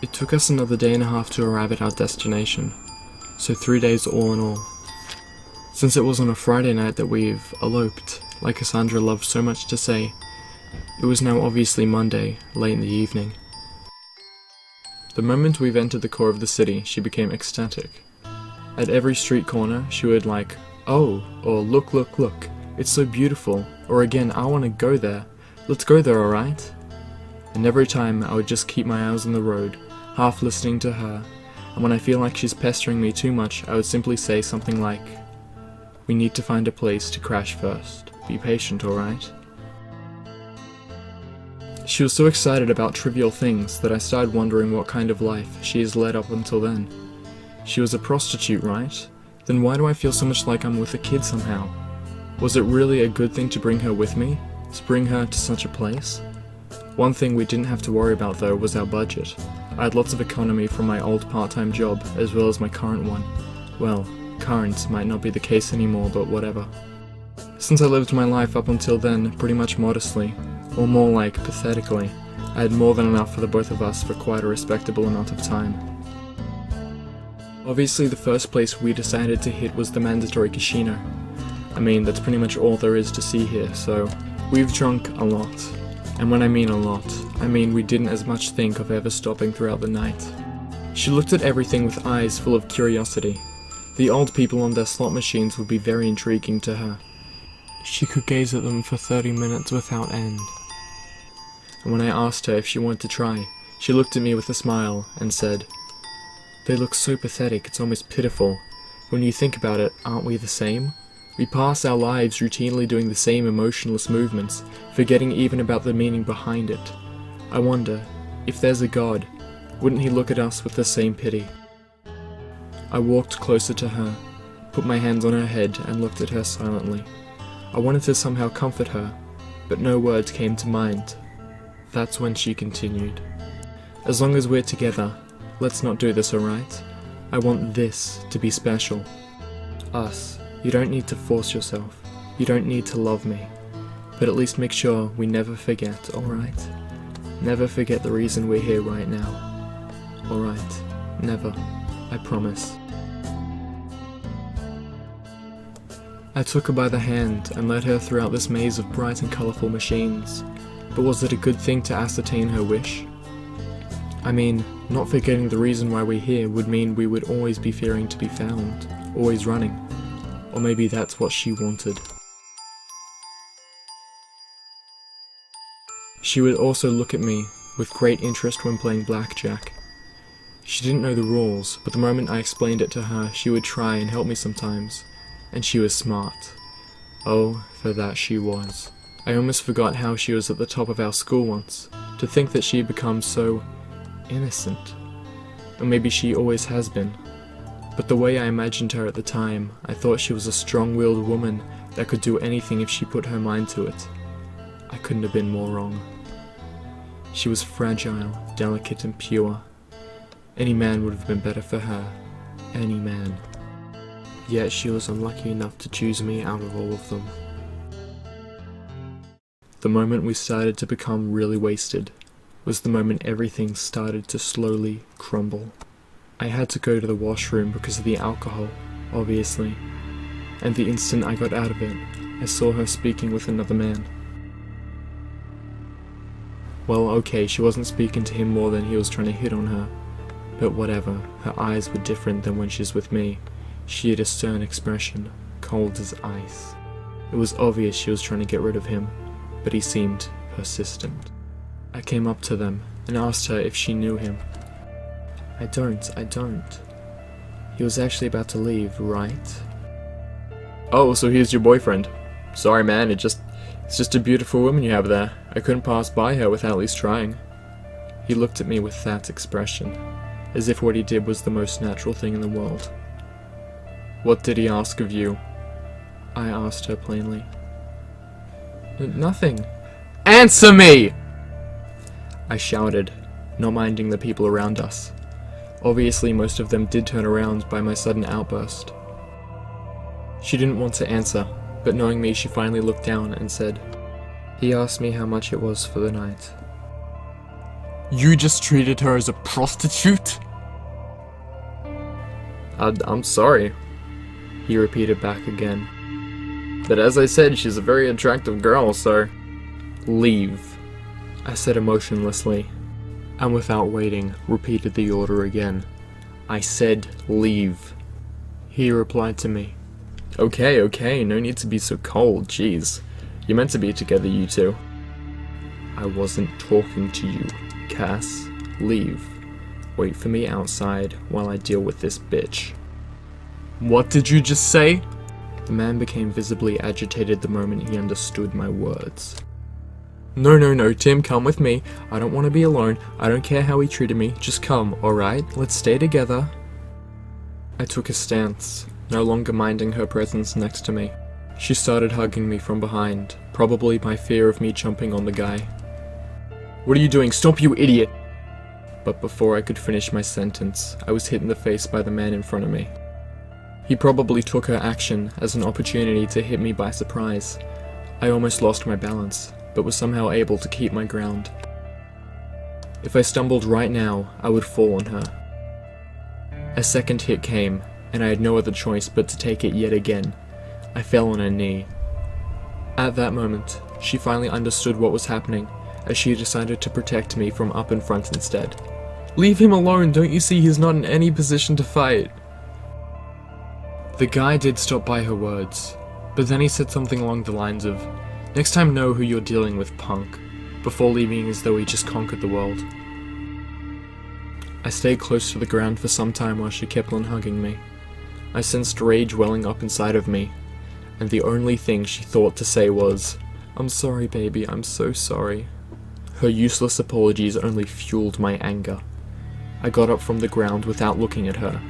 It took us another day and a half to arrive at our destination, so 3 days all in all. Since it was on a Friday night that we've eloped, like Cassandra loved so much to say, it was now obviously Monday, late in the evening. The moment we've entered the core of the city, she became ecstatic. At every street corner, she would like, "Oh," or "Look, look, look, it's so beautiful," or again, "I want to go there, let's go there, alright?" And every time, I would just keep my eyes on the road, half listening to her, and when I feel like she's pestering me too much, I would simply say something like, "We need to find a place to crash first. Be patient, alright?" She was so excited about trivial things that I started wondering what kind of life she has led up until then. She was a prostitute, right? Then why do I feel so much like I'm with a kid somehow? Was it really a good thing to bring her with me? To bring her to such a place? One thing we didn't have to worry about though was our budget. I had lots of economy from my old part-time job as well as my current one. Well, current might not be the case anymore, but whatever. Since I lived my life up until then pretty much modestly, or more like pathetically, I had more than enough for the both of us for quite a respectable amount of time. Obviously the first place we decided to hit was the mandatory casino. I mean, that's pretty much all there is to see here, so we've drunk a lot. And when I mean a lot, I mean we didn't as much think of ever stopping throughout the night. She looked at everything with eyes full of curiosity. The old people on their slot machines would be very intriguing to her. She could gaze at them for 30 minutes without end. And when I asked her if she wanted to try, she looked at me with a smile and said, "They look so pathetic, it's almost pitiful. When you think about it, aren't we the same? We pass our lives routinely doing the same emotionless movements, forgetting even about the meaning behind it. I wonder, if there's a God, wouldn't he look at us with the same pity?" I walked closer to her, put my hands on her head and looked at her silently. I wanted to somehow comfort her, but no words came to mind. That's when she continued. "As long as we're together, let's not do this, alright? I want this to be special. Us. You don't need to force yourself. You don't need to love me. But at least make sure we never forget, alright? Never forget the reason we're here right now. Alright? Never. I promise." I took her by the hand and led her throughout this maze of bright and colourful machines. But was it a good thing to ascertain her wish? I mean, not forgetting the reason why we're here would mean we would always be fearing to be found, always running. Or maybe that's what she wanted. She would also look at me with great interest when playing blackjack. She didn't know the rules, but the moment I explained it to her, she would try and help me sometimes. And she was smart. Oh, for that she was. I almost forgot how she was at the top of our school once. To think that she had become so innocent. Or maybe she always has been. But the way I imagined her at the time, I thought she was a strong-willed woman that could do anything if she put her mind to it. I couldn't have been more wrong. She was fragile, delicate and pure. Any man would have been better for her. Any man. Yet she was unlucky enough to choose me out of all of them. The moment we started to become really wasted was the moment everything started to slowly crumble. I had to go to the washroom because of the alcohol, obviously, and the instant I got out of it, I saw her speaking with another man. Well, okay, she wasn't speaking to him more than he was trying to hit on her, but whatever, her eyes were different than when she's with me. She had a stern expression, cold as ice. It was obvious she was trying to get rid of him, but he seemed persistent. I came up to them and asked her if she knew him. I don't. He was actually about to leave, right? "Oh, so he's your boyfriend. Sorry man, it's just a beautiful woman you have there. I couldn't pass by her without at least trying." He looked at me with that expression, as if what he did was the most natural thing in the world. "What did he ask of you?" I asked her plainly. "Nothing." "Answer me!" I shouted, not minding the people around us. Obviously, most of them did turn around by my sudden outburst. She didn't want to answer, but knowing me, she finally looked down and said, "He asked me how much it was for the night." You just treated her as a prostitute? I'm sorry, he repeated back again. But as I said, she's a very attractive girl, so... Leave, I said emotionlessly, and without waiting, repeated the order again. I said leave. He replied to me. Okay, no need to be so cold, jeez. You're meant to be together, you two. I wasn't talking to you, Cass. Leave. Wait for me outside while I deal with this bitch. What did you just say? The man became visibly agitated the moment he understood my words. No, Tim, come with me. I don't want to be alone. I don't care how he treated me. Just come, alright? Let's stay together. I took a stance, no longer minding her presence next to me. She started hugging me from behind, probably by fear of me jumping on the guy. What are you doing? Stop, you idiot! But before I could finish my sentence, I was hit in the face by the man in front of me. He probably took her action as an opportunity to hit me by surprise. I almost lost my balance, but was somehow able to keep my ground. If I stumbled right now, I would fall on her. A second hit came, and I had no other choice but to take it yet again. I fell on her knee. At that moment, she finally understood what was happening, as she decided to protect me from up in front instead. Leave him alone, don't you see he's not in any position to fight? The guy did stop by her words, but then he said something along the lines of, "Next time know who you're dealing with, punk," before leaving as though he just conquered the world. I stayed close to the ground for some time while she kept on hugging me. I sensed rage welling up inside of me, and the only thing she thought to say was, "I'm sorry, baby, I'm so sorry." Her useless apologies only fueled my anger. I got up from the ground without looking at her,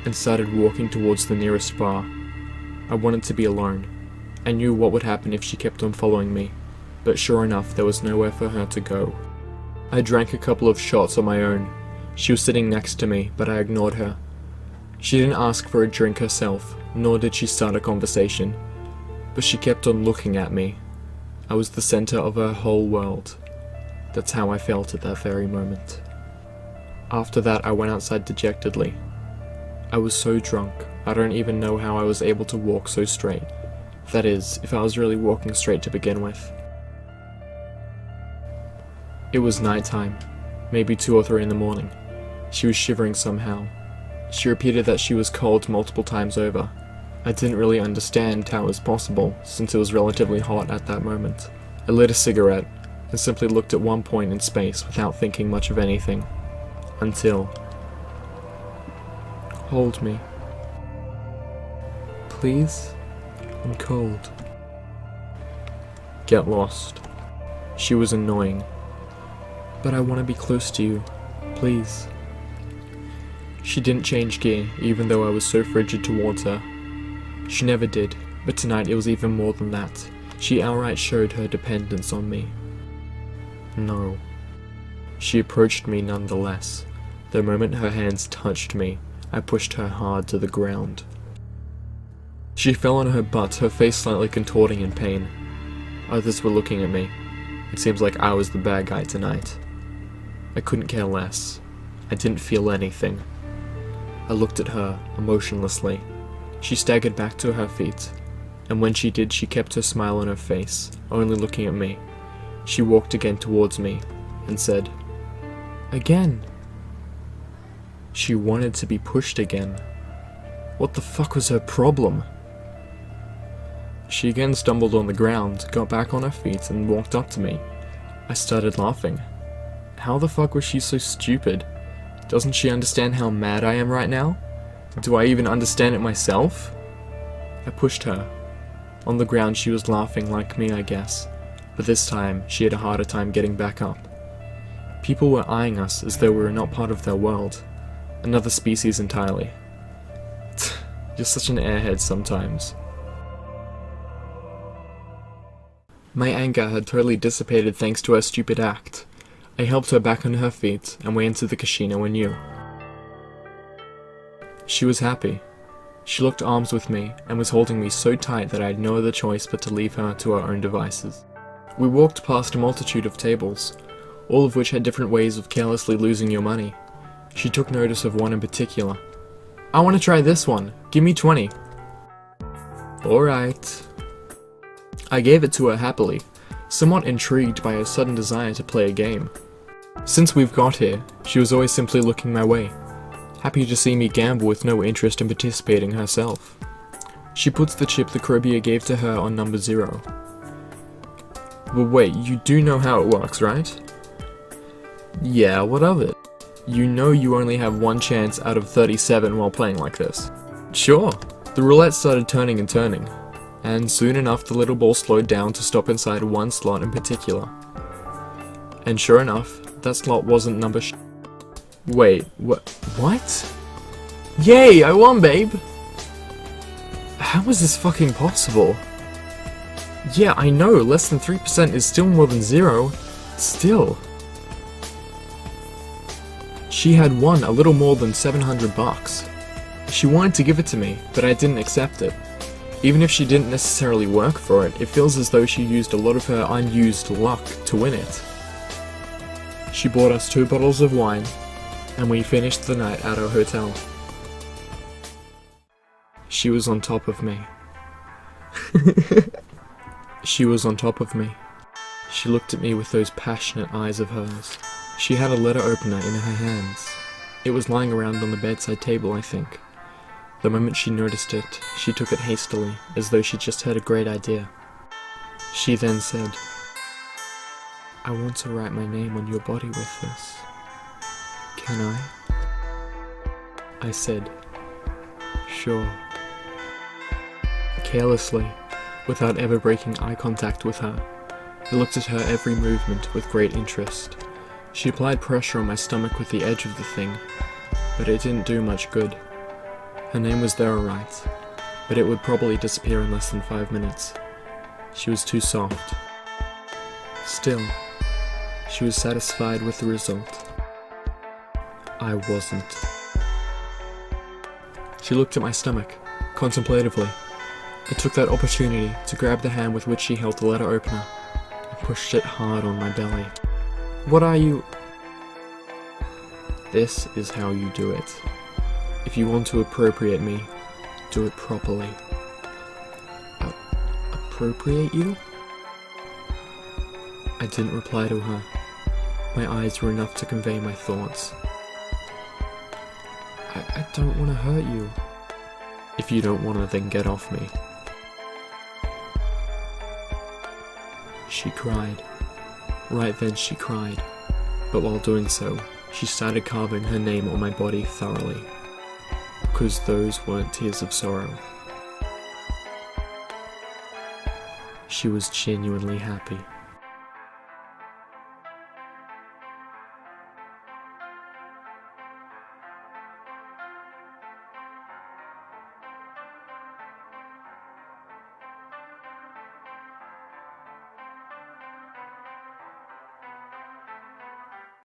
and started walking towards the nearest bar. I wanted to be alone. I knew what would happen if she kept on following me, but sure enough, there was nowhere for her to go. I drank a couple of shots on my own. She was sitting next to me, but I ignored her. She didn't ask for a drink herself, nor did she start a conversation, but she kept on looking at me. I was the center of her whole world. That's how I felt at that very moment. After that, I went outside dejectedly. I was so drunk, I don't even know how I was able to walk so straight. That is, if I was really walking straight to begin with. It was nighttime, maybe 2 or 3 in the morning. She was shivering somehow. She repeated that she was cold multiple times over. I didn't really understand how it was possible, since it was relatively hot at that moment. I lit a cigarette, and simply looked at one point in space without thinking much of anything. Until... Hold me. Please? I'm cold. Get lost. She was annoying. But I want to be close to you. Please. She didn't change gear, even though I was so frigid towards her. She never did, but tonight it was even more than that. She outright showed her dependence on me. No. She approached me nonetheless. The moment her hands touched me, I pushed her hard to the ground. She fell on her butt, her face slightly contorting in pain. Others were looking at me. It seems like I was the bad guy tonight. I couldn't care less. I didn't feel anything. I looked at her, emotionlessly. She staggered back to her feet, and when she did, she kept her smile on her face, only looking at me. She walked again towards me, and said, "Again." She wanted to be pushed again. What the fuck was her problem? She again stumbled on the ground, got back on her feet, and walked up to me. I started laughing. How the fuck was she so stupid? Doesn't she understand how mad I am right now? Do I even understand it myself? I pushed her. On the ground she was laughing like me, I guess, but this time she had a harder time getting back up. People were eyeing us as though we were not part of their world. Another species entirely. You're such an airhead sometimes. My anger had totally dissipated thanks to her stupid act. I helped her back on her feet, and we entered the casino anew. She was happy. She locked arms with me, and was holding me so tight that I had no other choice but to leave her to her own devices. We walked past a multitude of tables, all of which had different ways of carelessly losing your money. She took notice of one in particular. "I want to try this one. Give me 20. Alright. I gave it to her happily, somewhat intrigued by her sudden desire to play a game. Since we've got here, she was always simply looking my way, happy to see me gamble with no interest in participating herself. She puts the chip the croupier gave to her on number 0. But wait, you do know how it works, right? Yeah, what of it? You know you only have one chance out of 37 while playing like this. Sure. The roulette started turning and turning, and soon enough the little ball slowed down to stop inside one slot in particular. And sure enough, that slot wasn't number Wait, what? Yay, I won, babe! How is this fucking possible? Yeah, I know, less than 3% is still more than 0. Still. She had won a little more than $700. She wanted to give it to me, but I didn't accept it. Even if she didn't necessarily work for it, it feels as though she used a lot of her unused luck to win it. She bought us 2 bottles of wine, and we finished the night at our hotel. She was on top of me. She was on top of me. She looked at me with those passionate eyes of hers. She had a letter opener in her hands. It was lying around on the bedside table, I think. The moment she noticed it, she took it hastily, as though she just had a great idea. She then said, "I want to write my name on your body with this. Can I?" I said, "Sure." Carelessly, without ever breaking eye contact with her, I looked at her every movement with great interest. She applied pressure on my stomach with the edge of the thing, but it didn't do much good. Her name was there alright, but it would probably disappear in less than 5 minutes. She was too soft. Still, she was satisfied with the result. I wasn't. She looked at my stomach, contemplatively. I took that opportunity to grab the hand with which she held the letter opener and pushed it hard on my belly. "What are you?" This is how you do it. If you want to appropriate me, do it properly. Appropriate you? I didn't reply to her. My eyes were enough to convey my thoughts. I don't want to hurt you. If you don't want to, then get off me. She cried. Right then she cried. But while doing so, she started carving her name on my body thoroughly. Because those weren't tears of sorrow. She was genuinely happy.